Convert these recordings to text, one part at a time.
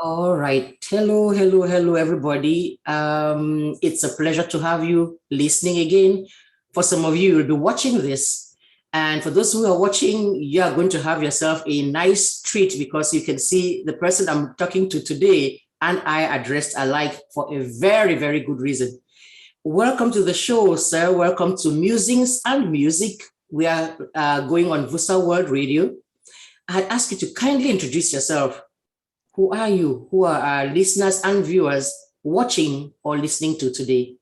All right. Hello, everybody. It's a pleasure to have you listening again. For some of you, you'll be watching this. And for those who are watching, you are going to have yourself a nice treat because you can see the person I'm talking to today and I addressed alike for a very, very good reason. Welcome to the show, sir. Welcome to Musings and Music. We are going on Vosaworld Radio. I'd ask you to kindly introduce yourself. Who are you? Who are our listeners and viewers watching or listening to today?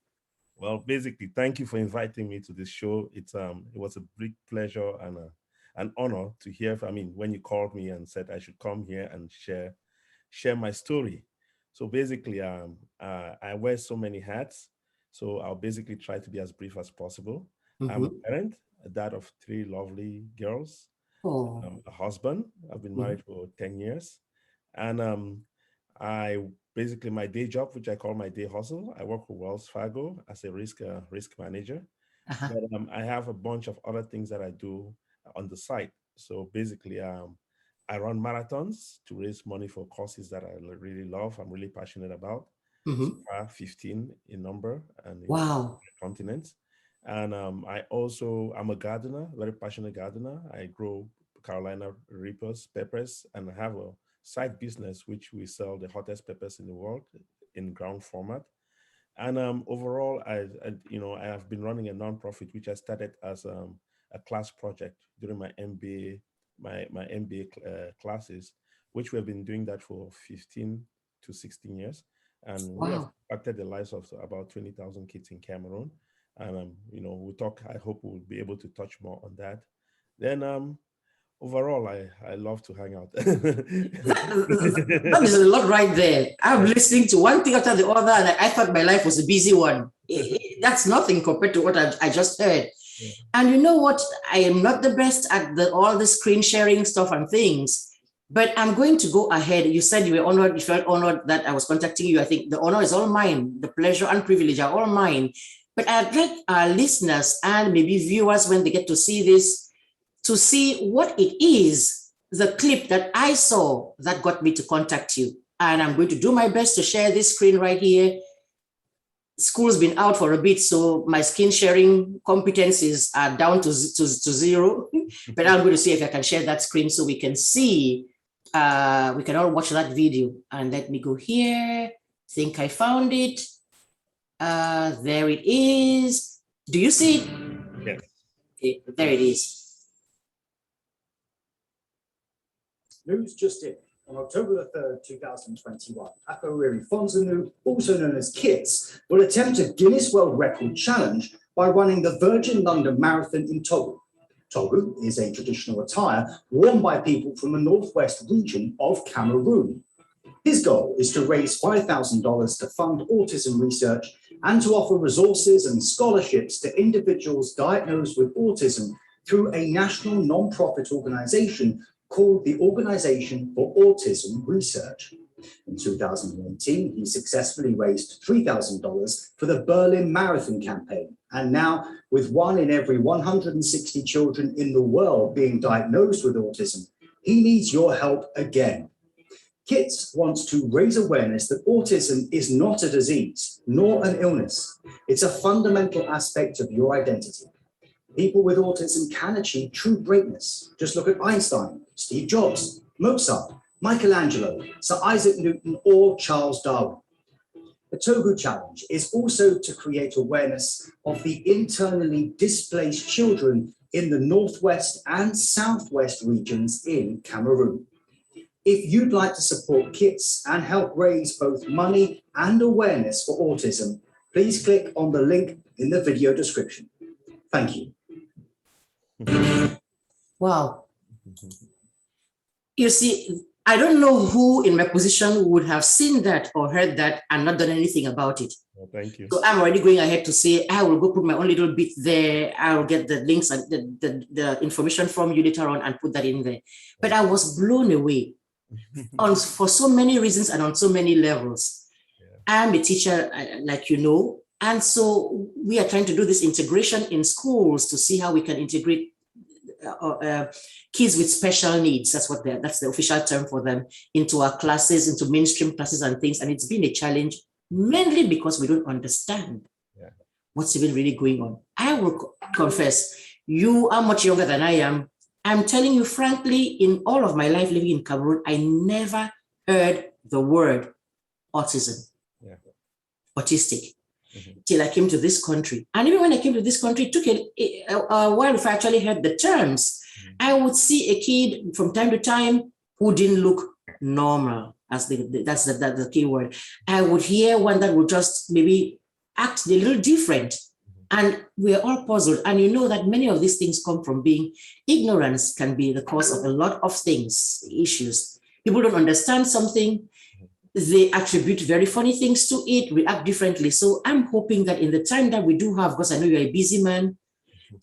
Well, basically, thank you for inviting me to this show. It was a big pleasure and an honor to hear. When you called me and said I should come here and share my story. So basically, I wear so many hats. So I'll basically try to be as brief as possible. I'm a Mm-hmm. parent, a dad of three lovely girls, Oh. a husband. I've been Mm-hmm. married for 10 years, and I basically my day job, which I call my day hustle. I work for Wells Fargo as a risk manager, Uh-huh. but I have a bunch of other things that I do on the side. So basically, I run marathons to raise money for causes that I really love. I'm really passionate about. So Mm-hmm. far, 15 in number and in Wow. continents. And I'm a gardener, very passionate gardener. I grow Carolina Reapers, peppers, and I have a side business which we sell the hottest peppers in the world in ground format. And overall, I have been running a nonprofit which I started as a class project during my MBA, my MBA classes, which we have been doing that for 15 to 16 years, and we have Wow. impacted the lives of about 20,000 kids in Cameroon. And we'll talk. I hope we'll be able to touch more on that. Then overall, I love to hang out. That is a lot right there. I'm listening to one thing after the other, and I thought my life was a busy one. That's nothing compared to what I just heard. Yeah. And you know what? I am not the best at all the screen sharing stuff and things, but I'm going to go ahead. You said you were honored, you felt honored that I was contacting you. I think the honor is all mine. The pleasure and privilege are all mine. But I'd like our listeners and maybe viewers, when they get to see this, to see what it is, the clip that I saw that got me to contact you. And I'm going to do my best to share this screen right here. School's been out for a bit, so my screen sharing competencies are down to zero. But I'm going to see if I can share that screen so we can see, we can all watch that video. And let me go here. Think I found it. There it is. Do you see it? Yes. Okay, there it is. News just in. On October the 3rd, 2021, AFOWIRI Fondzenyuy, also known as Kitz, will attempt a Guinness World Record challenge by running the Virgin London Marathon in Togo. Togo is a traditional attire worn by people from the northwest region of Cameroon. His goal is to raise $5,000 to fund autism research and to offer resources and scholarships to individuals diagnosed with autism through a national non-profit organization called the Organization for Autism Research. In 2018, he successfully raised $3,000 for the Berlin Marathon campaign. And now, with 1 in every 160 children in the world being diagnosed with autism, he needs your help again. Kitz wants to raise awareness that autism is not a disease, nor an illness. It's a fundamental aspect of your identity. People with autism can achieve true greatness. Just look at Einstein, Steve Jobs, Mozart, Michelangelo, Sir Isaac Newton, or Charles Darwin. The Togo Challenge is also to create awareness of the internally displaced children in the northwest and southwest regions in Cameroon. If you'd like to support Kitz and help raise both money and awareness for autism, please click on the link in the video description. Thank you. Wow. You see, I don't know who in my position would have seen that or heard that and not done anything about it. Well, thank you. So I'm already going ahead to say, I will go put my own little bit there. I'll get the links and the information from you later on and put that in there. But I was blown away for so many reasons and on so many levels. Yeah. I'm a teacher, like you know, and so we are trying to do this integration in schools to see how we can integrate kids with special needs. That's the official term for them, into our classes, into mainstream classes and things. And it's been a challenge, mainly because we don't understand what's even really going on. I will confess, you are much younger than I am. I'm telling you frankly, in all of my life living in Cameroon, I never heard the word autism, autistic, till I came to this country. And even when I came to this country, it took a while before I actually heard the terms. I would see a kid from time to time who didn't look normal, that's the key word. I would hear one that would just maybe act a little different. And we're all puzzled. And you know that many of these things come from being ignorance can be the cause of a lot of things, issues. People don't understand something. They attribute very funny things to it, react differently. So I'm hoping that in the time that we do have, because I know you're a busy man,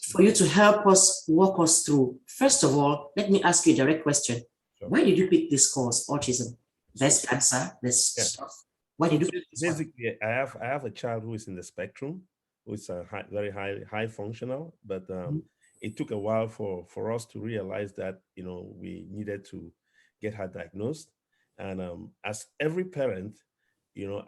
for you to help us walk us through. First of all, let me ask you a direct question. Why did you pick this course, autism? Let's answer this stuff. Why did you pick this Basically, I have a child who is in the spectrum, who is very high functional, but it took a while for us to realize that, you know, we needed to get her diagnosed. And as every parent, you know,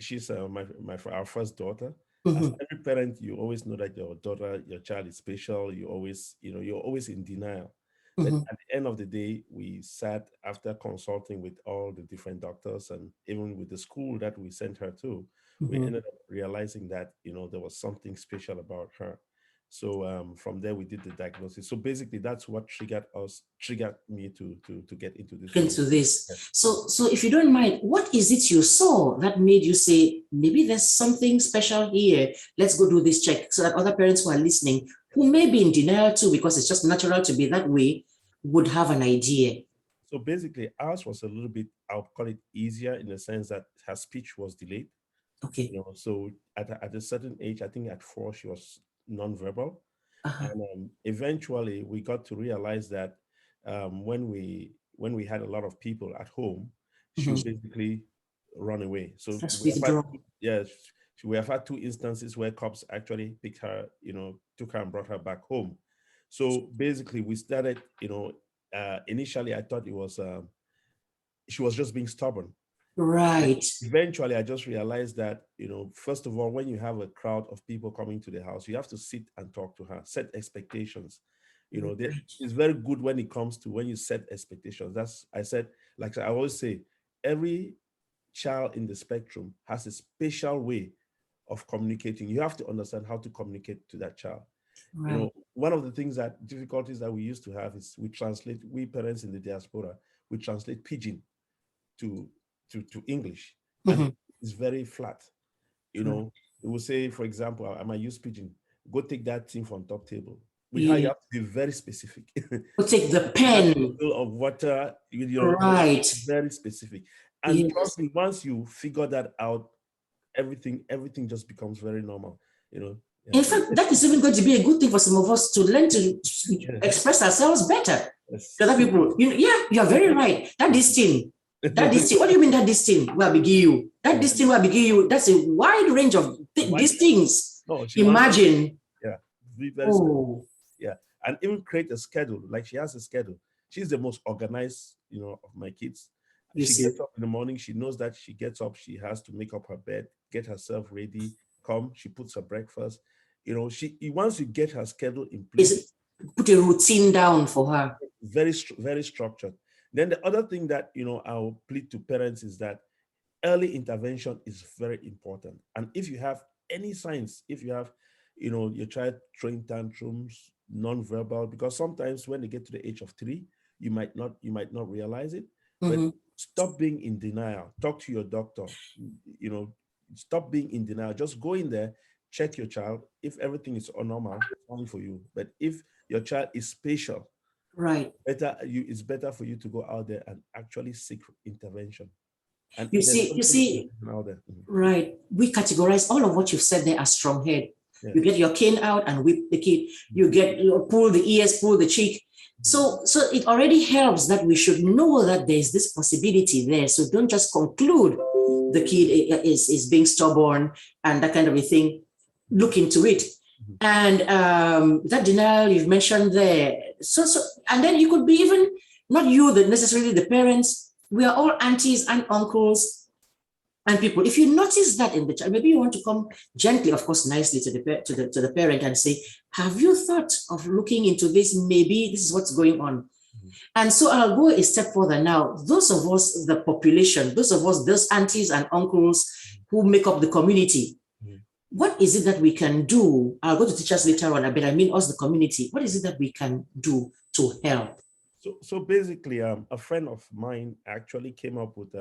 she's our first daughter. As every parent, you always know that your child is special. You're always in denial. But at the end of the day, we sat after consulting with all the different doctors and even with the school that we sent her to, we ended up realizing that, you know, there was something special about her. So from there, we did the diagnosis. So basically, that's what triggered me to get into this. Yes. So if you don't mind, what is it you saw that made you say, maybe there's something special here? Let's go do this check, so that other parents who are listening, who may be in denial too, because it's just natural to be that way, would have an idea. So basically, ours was a little bit, I'll call it easier in the sense that her speech was delayed. Okay. You know, so at a certain age, I think at 4, she was nonverbal. And eventually we got to realize that when we had a lot of people at home, she would basically run away. So we have had 2 instances where cops actually picked her, you know, took her and brought her back home. So basically we started, you know, initially I thought it was she was just being stubborn. Right. Eventually, I just realized that, you know, first of all, when you have a crowd of people coming to the house, you have to sit and talk to her, set expectations. You know, it's very good when it comes to when you set expectations. Like I always say, every child in the spectrum has a special way of communicating. You have to understand how to communicate to that child. Right. You know, one of the difficulties that we used to have is we parents in the diaspora, we translate pidgin to English, and it's very flat. You know, it will say, for example, I might use pidgin, go take that thing from top table. You have to be very specific. Go take the pen of water, right? Very specific. And trust me, once you figure that out, everything just becomes very normal. You know. Yeah. In fact, that is even going to be a good thing for some of us to learn to express ourselves better. To other people, you are very right. That this thing. What do you mean that this thing will begin you? That this thing will begin you. That's a wide range of these things. No, imagine. Be very special. Yeah. And even create a schedule. Like she has a schedule. She's the most organized, you know, of my kids. She gets up in the morning. She knows that she gets up. She has to make up her bed, get herself ready, she puts her breakfast. You know, once you get her schedule in place, put a routine down for her. Very, very structured. Then the other thing that, you know, I'll plead to parents is that early intervention is very important. And if you have any signs, if you have, you know, your child throwing tantrums, nonverbal, because sometimes when they get to the age of 3, you might not realize it, but stop being in denial. Talk to your doctor, you know, stop being in denial. Just go in there, check your child. If everything is normal, it's fine for you. But if your child is special, right, it's better for you to go out there and actually seek intervention. And you see, right. We categorize all of what you've said there as strong head. Yeah. You get your cane out and whip the kid. You pull the ears, pull the cheek. So it already helps that we should know that there's this possibility there. So don't just conclude the kid is being stubborn and that kind of a thing. Look into it. And that denial you've mentioned there. So, and then you could be even, not you, necessarily the parents, we are all aunties and uncles and people. If you notice that in the child, maybe you want to come gently, of course, nicely to the parent and say, have you thought of looking into this? Maybe this is what's going on. And so I'll go a step further now. Those of us, the population, those of us, those aunties and uncles who make up the community, what is it that we can do? I'll go to teachers later on, but I mean us, the community. What is it that we can do to help? So basically, a friend of mine actually came up with,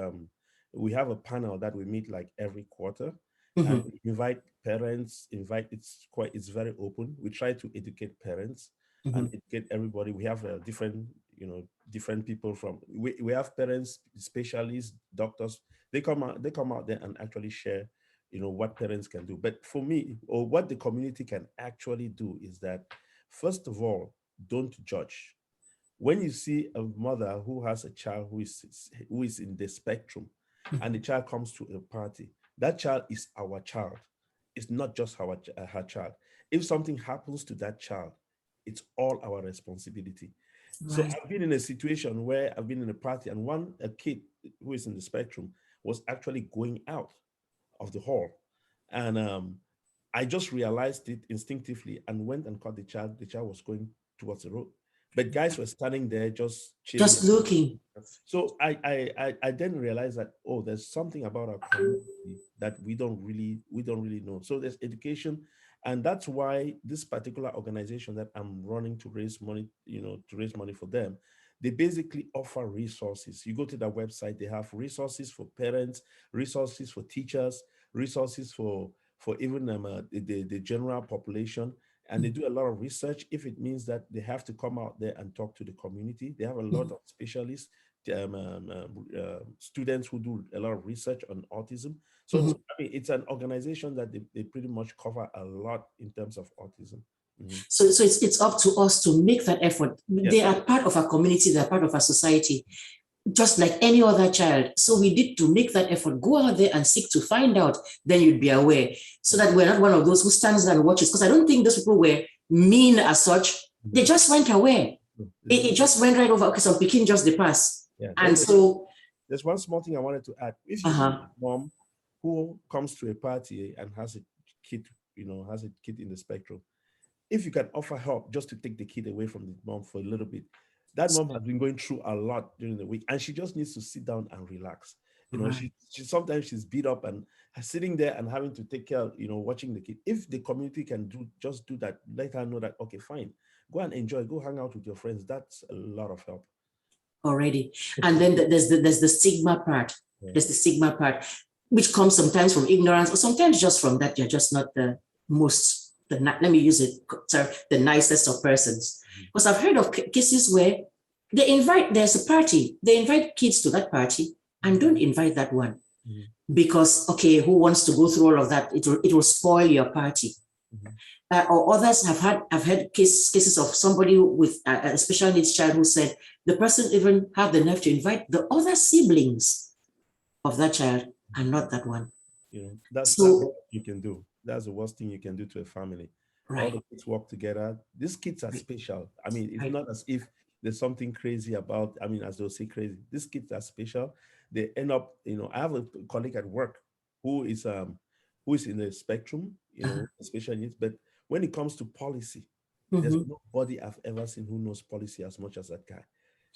we have a panel that we meet like every quarter, and we invite parents, it's very open. We try to educate parents and educate everybody. We have different people from, we have parents, specialists, doctors. They come out there and actually share what parents can do. But for me, or what the community can actually do, is that, first of all, don't judge. When you see a mother who has a child who is in the spectrum, and the child comes to a party, that child is our child. It's not just her child. If something happens to that child, it's all our responsibility. Right. So I've been in a situation where I've been in a party, and a kid who is in the spectrum was actually going out of the hall. And I just realized it instinctively and went and caught the child. The child was going towards the road, but guys were standing there just chilling. Just looking. So I then realized that, oh, there's something about our community that we don't really know. So there's education, and that's why this particular organization that I'm running to raise money, to raise money for them, they basically offer resources. You go to their website, they have resources for parents, resources for teachers, resources for even the general population. And they do a lot of research. If it means that they have to come out there and talk to the community, they have a lot of specialists, students who do a lot of research on autism. So I mean, it's an organization that they pretty much cover a lot in terms of autism. So it's up to us to make that effort. Yes. They are part of our community, they're part of our society, just like any other child. So we need to make that effort, go out there and seek to find out, then you'd be aware, so that we're not one of those who stands there and watches. Because I don't think those people were mean as such. They just went away. It just went right over. Okay, so Peking just the pass. Yeah. And so there's one small thing I wanted to add. If you have a mom who comes to a party and has a kid, has a kid in the spectrum, if you can offer help just to take the kid away from the mom for a little bit, that mom has been going through a lot during the week, and she just needs to sit down and relax. She sometimes she's beat up and sitting there and having to take care, watching the kid. If the community can do that, let her know that, okay, fine, go and enjoy, go hang out with your friends. That's a lot of help already. And then there's the stigma part. Yeah. There's the stigma part, which comes sometimes from ignorance, or sometimes just from that you're just not the most. Let me use it, sorry, the nicest of persons. Because I've heard of cases where there's a party, they invite kids to that party and don't invite that one. Because, okay, who wants to go through all of that? It will spoil your party. Or others I've had cases of somebody with a special needs child who said the person even had the nerve to invite the other siblings of that child and not that one. That's what you can do. That's the worst thing you can do to a family. Right. All the kids work together. These kids are special. I mean, it's not as if there's something crazy about, as they'll say crazy. These kids are special. They end up, I have a colleague at work who is in the spectrum, special needs. But when it comes to policy, there's nobody I've ever seen who knows policy as much as that guy.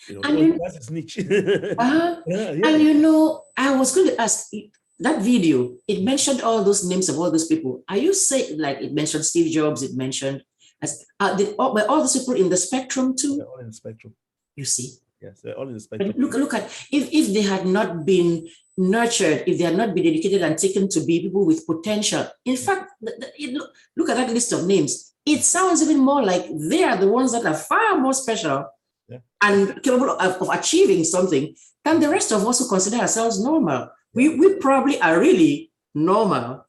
That's his niche. And I was going to ask, that video, it mentioned all those names of all those people. Are you saying, like, it mentioned Steve Jobs, it mentioned, were all those people in the spectrum too? They're all in the spectrum. You see? Yes, they're all in the spectrum. Look at, if they had not been nurtured, if they had not been educated and taken to be people with potential. In fact, look at that list of names. It sounds even more like they are the ones that are far more special and capable of achieving something than the rest of us who consider ourselves normal. We probably are really normal,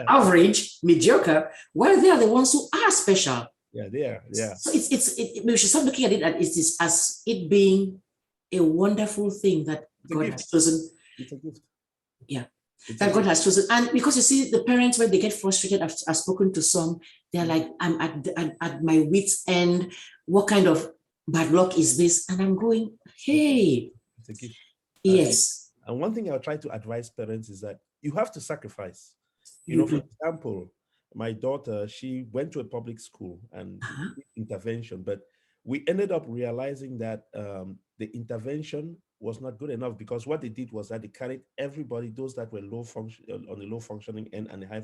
average, mediocre, while they are the ones who are special. Yeah, they are. Yeah. So we should start looking at it as it being a wonderful thing that God has chosen. It's a gift. Yeah. that God has chosen. And because you see, the parents, when they get frustrated, I've spoken to some, they're like, I'm at my wit's end. What kind of bad luck is this? And I'm going, hey, it's a gift. yes. And one thing I'll try to advise parents is that you have to sacrifice. You know, for example, my daughter, she went to a public school and intervention, but we ended up realizing that the intervention was not good enough, because what they did was that they carried everybody, those that were low function on the low functioning end and the high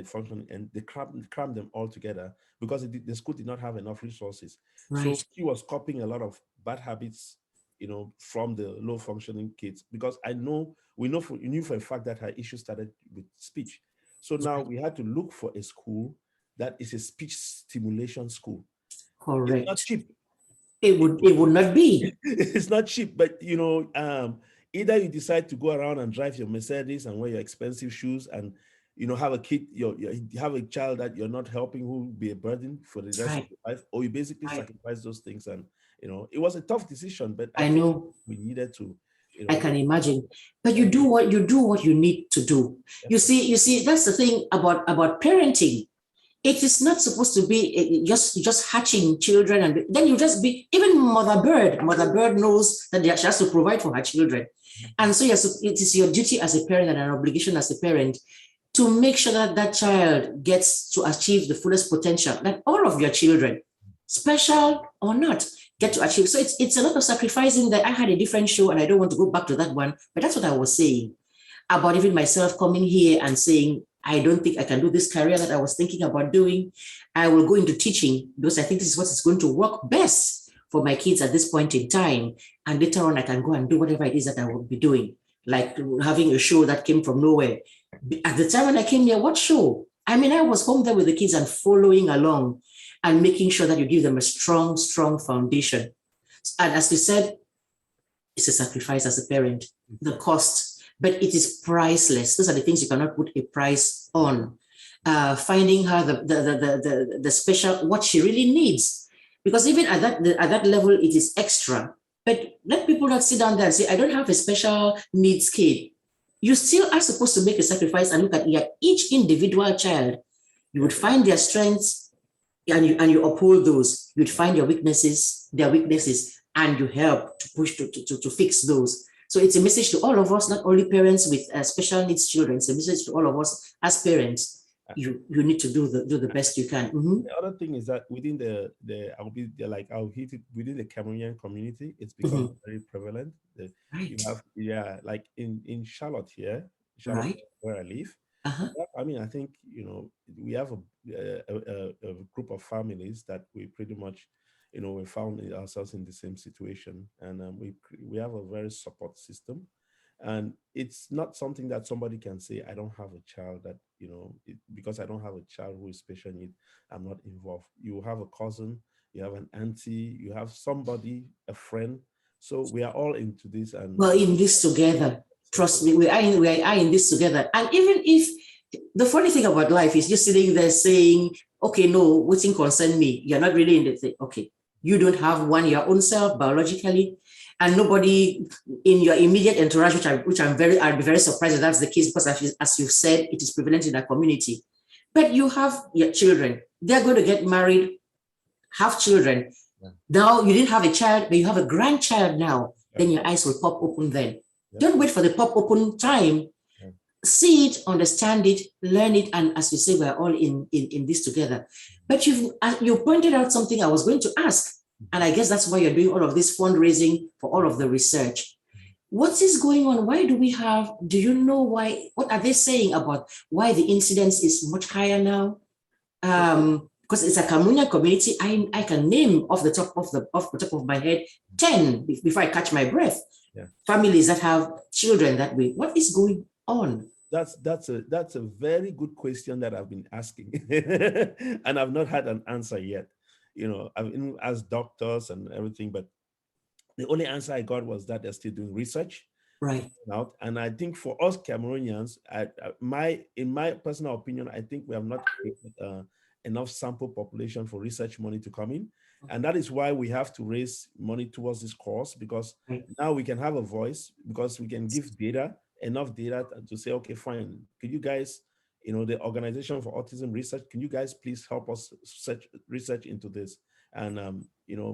functioning end, they crammed them all together because the school did not have enough resources. Right. So she was copying a lot of bad habits, you know, from the low functioning kids, because we knew for a fact that her issue started with speech. So now we had to look for a school that is a speech stimulation school. Correct. It's not cheap. It would not be. It's not cheap, but you know, either you decide to go around and drive your Mercedes and wear your expensive shoes and, you know, have a kid, you have a child that you're not helping who will be a burden for the rest of your life, or you basically sacrifice those things. And, you know, it was a tough decision, but I know we needed to. You know, I can imagine, but you do what you need to do. You see, that's the thing about parenting. It is not supposed to be just hatching children, and then you just be, even mother bird knows that she has to provide for her children. And so yes, it is your duty as a parent and an obligation as a parent to make sure that that child gets to achieve the fullest potential, that all of your children, special or not, get to achieve. So it's a lot of sacrificing. That I had a different show and I don't want to go back to that one, but that's what I was saying about even myself coming here and saying, I don't think I can do this career that I was thinking about doing. I will go into teaching because I think this is what is going to work best for my kids at this point in time. And later on, I can go and do whatever it is that I will be doing, like having a show that came from nowhere. At the time when I came here, what show? I mean, I was home there with the kids and following along and making sure that you give them a strong, strong foundation. And as you said, it's a sacrifice as a parent, the cost. But it is priceless. Those are the things you cannot put a price on. Finding her the special, what she really needs, because even at that level, it is extra. But let people not sit down there and say, I don't have a special needs kid. You still are supposed to make a sacrifice and look at each individual child. You would find their strengths and you uphold those. You'd find their weaknesses, and you help to push to fix those. So it's a message to all of us, not only parents with special needs children. It's a message to all of us as parents. You need to do the best you can. The other thing is that within I'll hit it within the Cameroonian community, it's become very prevalent. You have like in Charlotte here, right, where I live. I mean, I think, you know, we have a group of families that we pretty much, you know, we found ourselves in the same situation, and we have a very support system, and it's not something that somebody can say, I don't have a child that, you know, because I don't have a child who is special need, I'm not involved. You have a cousin, you have an auntie, you have somebody, a friend. So we are all into this, and we're in this together. Trust me, we are in this together. And even if the funny thing about life is you're sitting there saying, okay, no, what's in concern me? You're not really in the thing. Okay. You don't have your own self biologically, and nobody in your immediate entourage, which I'd be very surprised if that's the case, because as you've said, it is prevalent in our community. But you have your children. They're going to get married, have children. Yeah. Now you didn't have a child, but you have a grandchild now. Yeah. Then your eyes will pop open then. Yeah. Don't wait for the pop open time. Yeah. See it, understand it, learn it, and as you say, we're all in this together. But you pointed out something I was going to ask. And I guess that's why you're doing all of this fundraising for all of the research. What is going on? Why do you know why? What are they saying about why the incidence is much higher now? Because it's a Cameroonian community. I can name off the top of my head 10 before I catch my breath. Yeah. Families that have children that way. What is going on? That's a very good question that I've been asking, and I've not had an answer yet. You know, I've asked doctors and everything, but the only answer I got was that they're still doing research. Right. And I think for us Cameroonians, in my personal opinion, I think we have not created enough sample population for research money to come in. And that is why we have to raise money towards this cause, because now we can have a voice, because we can give data enough data to say, okay, fine. Could you guys, the Organization for Autism Research, can you guys please help us research into this? And,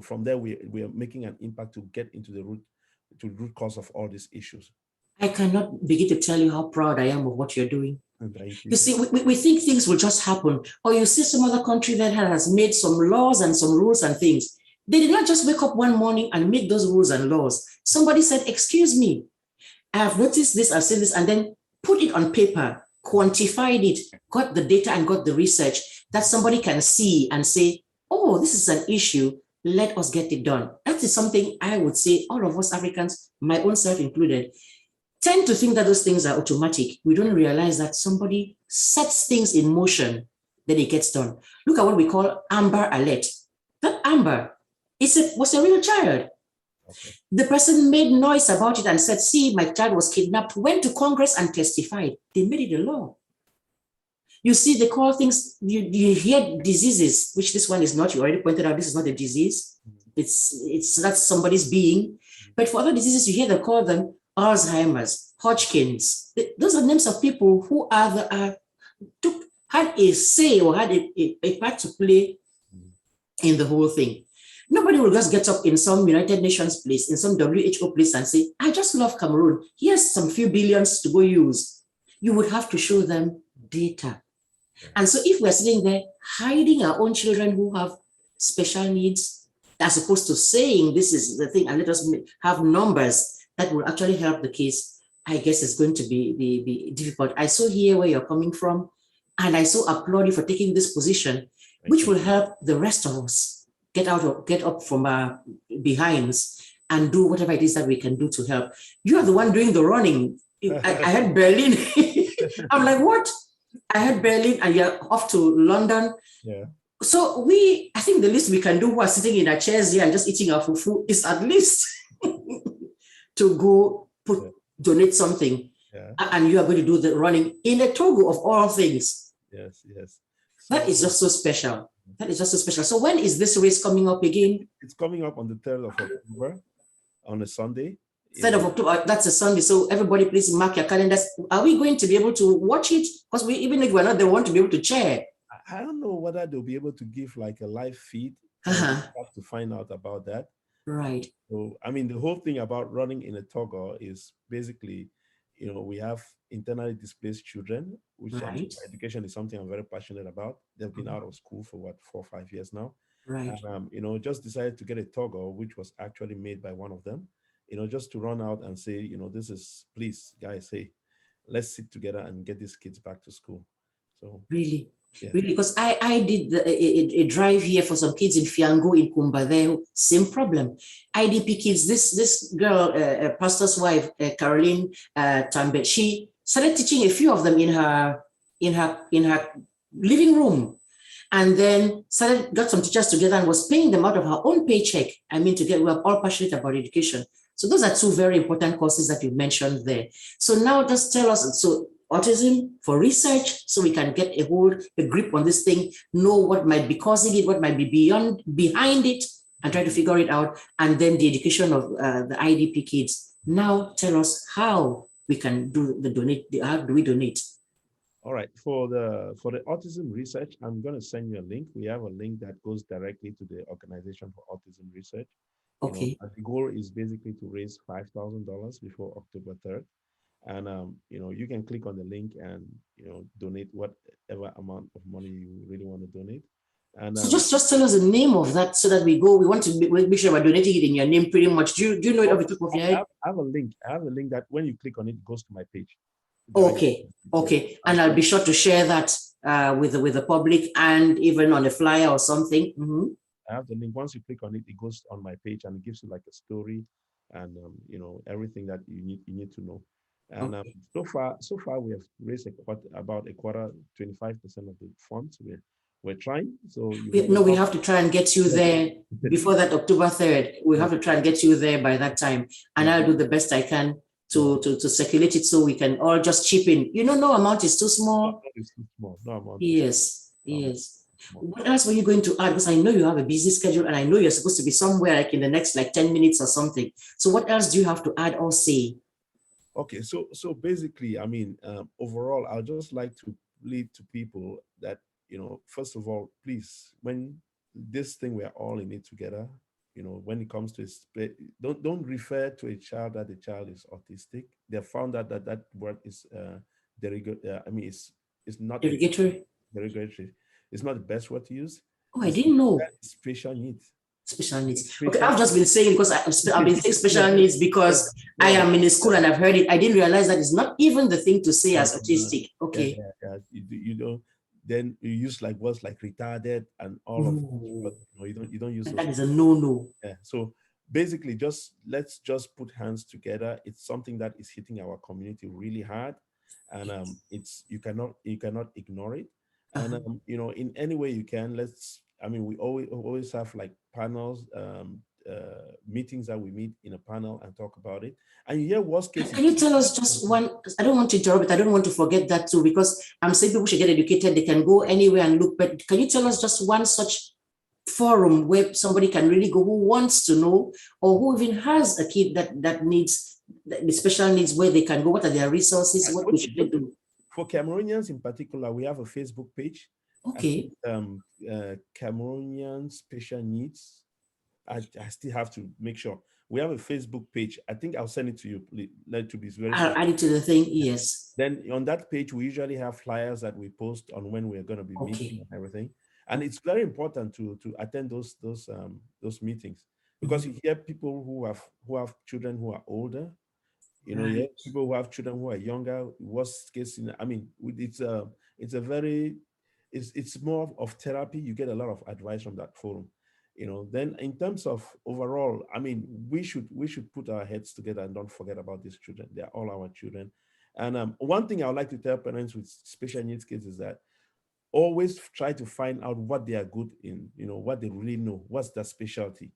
from there, we are making an impact to get into the root cause of all these issues. I cannot begin to tell you how proud I am of what you're doing. Thank you. You see, we think things will just happen. Or you see some other country that has made some laws and some rules and things. They did not just wake up one morning and make those rules and laws. Somebody said, excuse me, I have noticed this, I've seen this, and then put it on paper, quantified it, got the data and got the research that somebody can see and say, oh, this is an issue, let us get it done. That is something I would say all of us Africans, my own self included, tend to think that those things are automatic. We don't realize that somebody sets things in motion, then it gets done. Look at what we call Amber Alert. That Amber was a real child. Okay. The person made noise about it and said, see, my child was kidnapped, went to Congress and testified. They made it a law. You see, they call things, you hear diseases, which this one is not, you already pointed out, this is not a disease. That's somebody's being. But for other diseases, you hear them call them Alzheimer's, Hodgkin's. Those are names of people who had a say or had a part to play in the whole thing. Nobody will just get up in some United Nations place, in some WHO place and say, I just love Cameroon. Here's some few billions to go use. You would have to show them data. And so if we're sitting there hiding our own children who have special needs, as opposed to saying this is the thing and let us have numbers that will actually help the case, I guess it's going to be difficult. I so hear where you're coming from, and I so applaud you for taking this position, which will help the rest of us get up from our behinds and do whatever it is that we can do to help. You are the one doing the running. I had Berlin. I'm like, what? I had Berlin and you're off to London. Yeah. So I think the least we can do who are sitting in our chairs here and just eating our fufu is at least to go donate something. Yeah. And you are going to do the running in a Togo of all things. Yes. That is just so special. That is just so special. So when is this race coming up again? It's coming up on the 3rd of October on a Sunday. 3rd of October, that's a Sunday. So everybody please mark your calendars. Are we going to be able to watch it? Because even if we're not, they want to be able to chair. I don't know whether they'll be able to give like a live feed. Uh-huh. I have to find out about that. Right. So, I mean, the whole thing about running in a Togo is basically, we have internally displaced children, which Right. education is something I'm very passionate about. They've been out of school for 4 or 5 years now. Right. And, just decided to get a Togo, which was actually made by one of them, just to run out and say, this is, please, guys, hey, let's sit together and get these kids back to school. So Really? Yeah. Really, because I did a drive here for some kids in Fiango in Kumba there, same problem. IDP kids, this girl, pastor's wife, Caroline Tambet, she started teaching a few of them in her living room, and then got some teachers together and was paying them out of her own paycheck. I mean, we are all passionate about education. So those are two very important courses that you mentioned there. So now just tell us, so autism for research, so we can get a grip on this thing, know what might be causing it, what might be behind it, and try to figure it out. And then the education of the IDP kids. Now tell us how we can do how do we donate? All right, for the autism research, I'm going to send you a link. We have a link that goes directly to the Organization for Autism Research. Okay. And the goal is basically to raise $5,000 before October 3rd. And, you can click on the link and, donate whatever amount of money you really want to donate. And so just tell us the name of that so that we want to make sure we're donating it in your name pretty much. Do you know it off the top of your head? I have a link. I have a link that when you click on it goes to my page. Okay. And I'll be sure to share that with the public and even on a flyer or something. Mm-hmm. I have the link. Once you click on it, it goes on my page and it gives you like a story and, everything that you need to know. And Okay. so far we have raised about a quarter, 25% of the funds. We're trying. So we have to try and get you there before that October 3rd. We have to try and get you there by that time. And I'll do the best I can to circulate it so we can all just chip in. No amount is too small. It's too small. No amount. Yes. What else were you going to add? Because I know you have a busy schedule and I know you're supposed to be somewhere like in the next 10 minutes or something. So what else do you have to add or say? Okay, so basically, I mean, overall, I'd just like to lead to people that, first of all, please, when this thing, we're all in it together, when it comes to don't refer to a child that the child is autistic. They have found out that that word is I mean, it's not the Derogatory. derogatory. It's not the best word to use. Oh, I It's didn't know. special needs. Special needs. Okay, Special I've just been saying because I've been saying special needs because I am in a school and I've heard it. I didn't realize that it's not even the thing to say as autistic. Okay. Yeah. You don't. Then you use like words like retarded and all of, but you don't use those. That is a no-no. Yeah. So basically, let's just put hands together. It's something that is hitting our community really hard, and you cannot ignore it. And in any way you can, I mean, we always have like panels, meetings that we meet in a panel and talk about it. And you hear worst case. Can you tell us just one? I don't want to interrupt, but I don't want to forget that too, because I'm saying people should get educated. They can go anywhere and look. But can you tell us just one such forum where somebody can really go who wants to know, or who even has a kid that needs the special needs, where they can go? What are their resources? What we should do? For Cameroonians in particular, we have a Facebook page. Okay. Cameroonian special needs. I still have to make sure. We have a Facebook page. I think I'll send it to you. I'll add it to the thing. Yes. Then on that page, we usually have flyers that we post on when we're going to be meeting and everything. And it's very important to attend those meetings, because you hear people who have children who are older. You hear people who have children who are younger. Worst case, I mean, it's more of therapy. You get a lot of advice from that forum. Then in terms of overall, I mean, we should put our heads together and don't forget about these children. They're all our children. And one thing I would like to tell parents with special needs kids is that always try to find out what they are good in, what they really know, what's their specialty.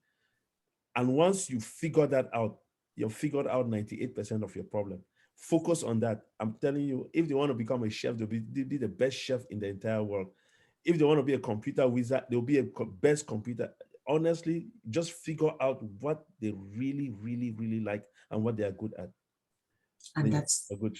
And once you figure that out, you've figured out 98% of your problem. Focus on that. I'm telling you, if they want to become a chef, they'll be the best chef in the entire world. If they want to be a computer wizard, they'll be a best computer. Honestly, just figure out what they really, really, really like and what they are good at. And that's a good,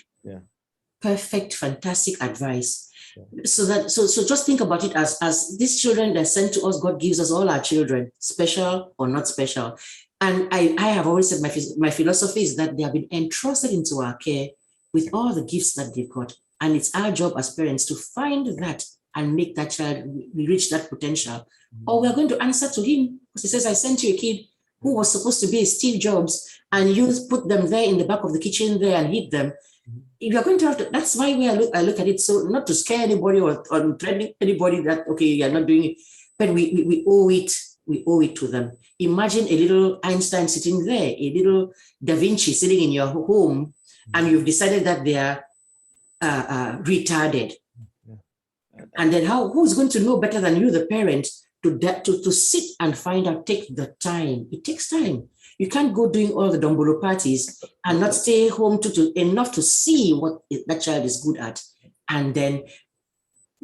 perfect, fantastic advice. Yeah. So just think about it as these children that are sent to us. God gives us all our children, special or not special. And I have always said my philosophy is that they have been entrusted into our care with all the gifts that they've got. And it's our job as parents to find that and make that child reach that potential. Or we're going to answer to him, because he says, I sent you a kid who was supposed to be a Steve Jobs, and you put them there in the back of the kitchen there and hit them. If you're going to have to, that's why I look at it, so not to scare anybody or threaten anybody that, okay, you're not doing it, but we owe it to them. Imagine a little Einstein sitting there, a little Da Vinci sitting in your home, and you've decided that they are retarded. And then who's going to know better than you, the parent, to sit and find out, take the time. It takes time. You can't go doing all the Dombolo parties and not stay home enough to see what that child is good at, and then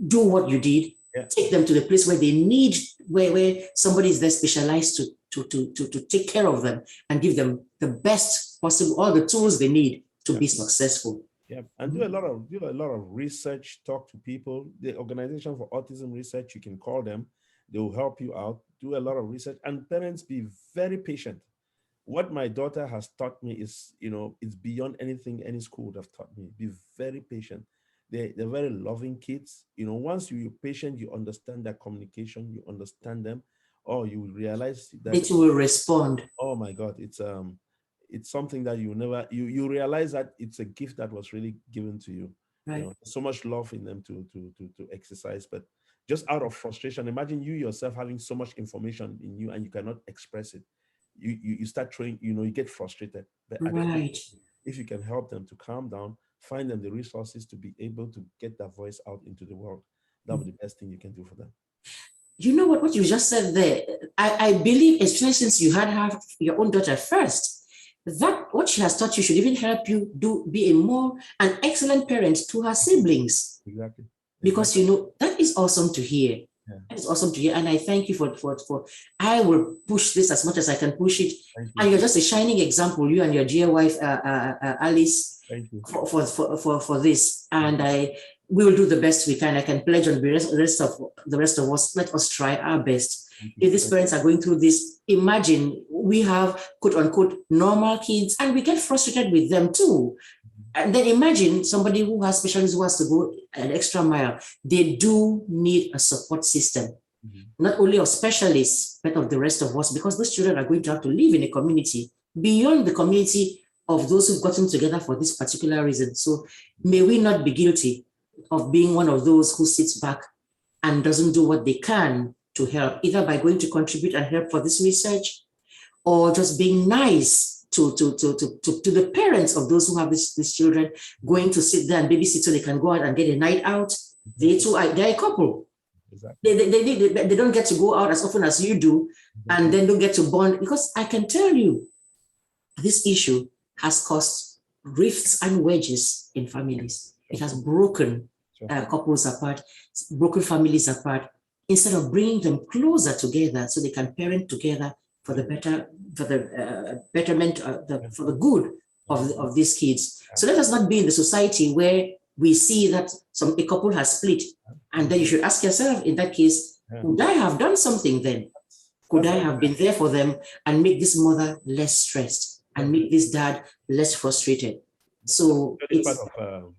do what you did. Yeah. Take them to the place where they need, where somebody is there specialized to take care of them and give them the best possible, all the tools they need to be successful. Yeah, and do a lot of research. Talk to people. The Organization for Autism Research, you can call them. They will help you out. Do a lot of research, and parents, be very patient. What my daughter has taught me is, it's beyond anything any school would have taught me. Be very patient. They're very loving kids. Once you're patient, you understand their communication, you understand them, or you realize that it will respond. Oh my God, it's something that you realize that it's a gift that was really given to you. Right. So much love in them to exercise, but just out of frustration, imagine you yourself having so much information in you and you cannot express it. You start throwing, you get frustrated. But right. If you can help them to calm down, find them the resources to be able to get that voice out into the world, that would be the best thing you can do for them. You know what you just said there? I believe, especially since you had your own daughter first, that what she has taught you should even help you be an excellent parent to her siblings. Exactly. Because that is awesome to hear. Yeah. It's awesome to hear. And I thank you for I will push this as much as I can push it. Thank you. And you're just a shining example, you and your dear wife, Alice, Thank you. for this. And we will do the best we can. I can pledge on the rest of us, let us try our best. If these parents are going through this, imagine we have quote unquote normal kids and we get frustrated with them too. And then imagine somebody who has special needs, who has to go an extra mile. They do need a support system, not only of specialists, but of the rest of us, because those children are going to have to live in a community beyond the community of those who've gotten together for this particular reason. So may we not be guilty of being one of those who sits back and doesn't do what they can to help, either by going to contribute and help for this research, or just being nice to the parents of those who have these children, going to sit there and babysit so they can go out and get a night out. They too, they're a couple. Exactly. They don't get to go out as often as you do, and then don't get to bond, because I can tell you, this issue has caused rifts and wedges in families. It has broken couples apart, broken families apart, instead of bringing them closer together so they can parent together for the betterment, for the good of these kids. So let us not be in the society where we see that a couple has split, and then you should ask yourself, in that case, could I have done something then? Could I have been there for them and make this mother less stressed and make this dad less frustrated? So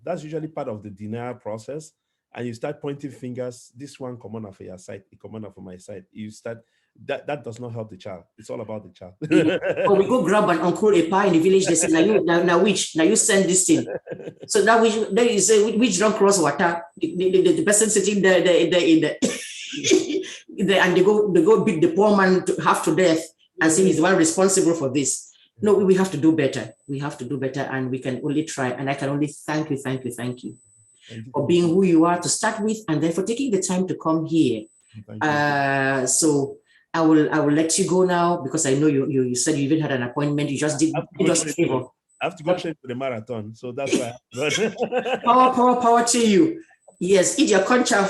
that's usually part of the denial process. And you start pointing fingers, this one common for your side, a common for my side. You start, that does not help the child. It's all about the child. Or we go grab and uncle a pie in the village, they say, now you send this thing. So now then you say, which don't cross water? The person sitting there in the and they go beat the poor man half to death and say he's the one responsible for this. No, we have to do better. We have to do better, and we can only try. And I can only thank you for being who you are to start with, and then for taking the time to come here. So I will let you go now, because I know you said you even had an appointment. You just did us a favor. I have to go train for the marathon, so that's why. Power to you. Yes, eat your concha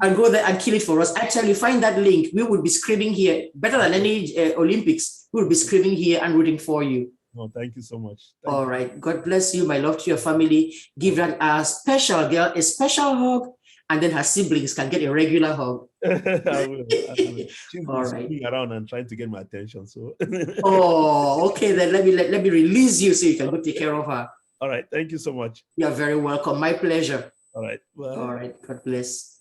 and go there and kill it for us. Actually, find that link. We would be screaming here better than any Olympics. We will be screaming here and rooting for you. Oh, thank you so much. All right. God bless you. My love to your family. Give that a special girl a special hug, and then her siblings can get a regular hug. I will. She's all right. Around and trying to get my attention. So. Oh, okay. Then let me release you so you can go take care of her. All right. Thank you so much. You're very welcome. My pleasure. All right. Well. All right. God bless.